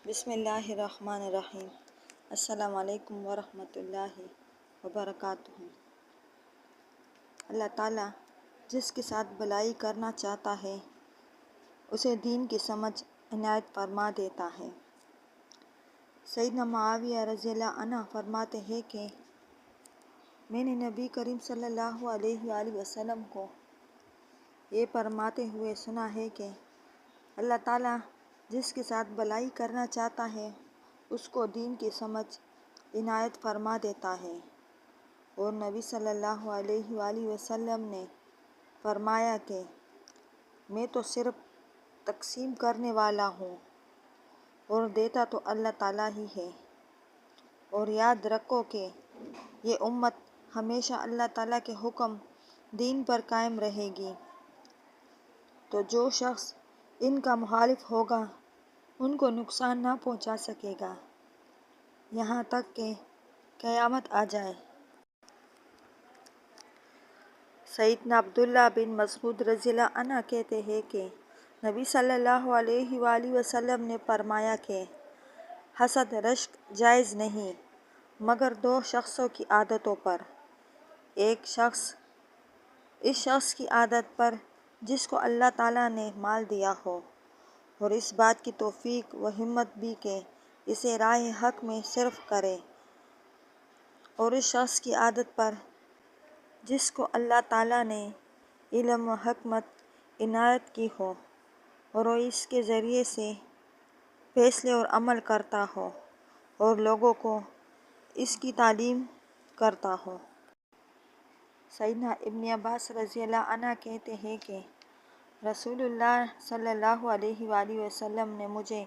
بسم اللہ الرحمن الرحیم۔ السلام علیکم ورحمۃ اللہ وبرکاتہ۔ اللہ تعالیٰ جس کے ساتھ بھلائی کرنا چاہتا ہے اسے دین کی سمجھ عنایت فرما دیتا ہے۔ سیدنا معاویہ رضی اللہ عنہ فرماتے ہیں کہ میں نے نبی کریم صلی اللہ علیہ وآلہ وسلم کو یہ فرماتے ہوئے سنا ہے کہ اللہ تعالیٰ جس کے ساتھ بھلائی کرنا چاہتا ہے اس کو دین کی سمجھ عنایت فرما دیتا ہے، اور نبی صلی اللہ علیہ وآلہ وسلم نے فرمایا کہ میں تو صرف تقسیم کرنے والا ہوں اور دیتا تو اللہ تعالیٰ ہی ہے، اور یاد رکھو کہ یہ امت ہمیشہ اللہ تعالیٰ کے حکم دین پر قائم رہے گی، تو جو شخص ان کا مخالف ہوگا ان کو نقصان نہ پہنچا سکے گا یہاں تک کہ قیامت آ جائے۔ سیدنا عبداللہ بن مسعود رضی اللہ عنہ کہتے ہیں کہ نبی صلی اللہ علیہ وآلہ وسلم نے فرمایا کہ حسد رشک جائز نہیں مگر دو شخصوں کی عادتوں پر، ایک شخص اس شخص کی عادت پر جس کو اللہ تعالیٰ نے مال دیا ہو اور اس بات کی توفیق و ہمت بھی کہ اسے راہ حق میں صرف کرے، اور اس شخص کی عادت پر جس کو اللہ تعالیٰ نے علم و حکمت عنایت کی ہو اور وہ اس کے ذریعے سے فیصلے اور عمل کرتا ہو اور لوگوں کو اس کی تعلیم کرتا ہو۔ سیدنا ابن عباس رضی اللہ عنہ کہتے ہیں کہ رسول اللہ صلی اللہ علیہ وآلہ وسلم نے مجھے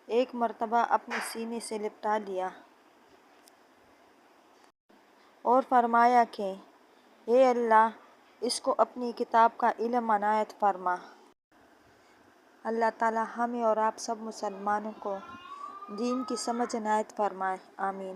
ایک مرتبہ اپنے سینے سے لپٹا لیا اور فرمایا کہ اے اللہ اس کو اپنی کتاب کا علم عنایت فرما۔ اللہ تعالیٰ ہمیں اور آپ سب مسلمانوں کو دین کی سمجھ عنایت فرمائے، آمین۔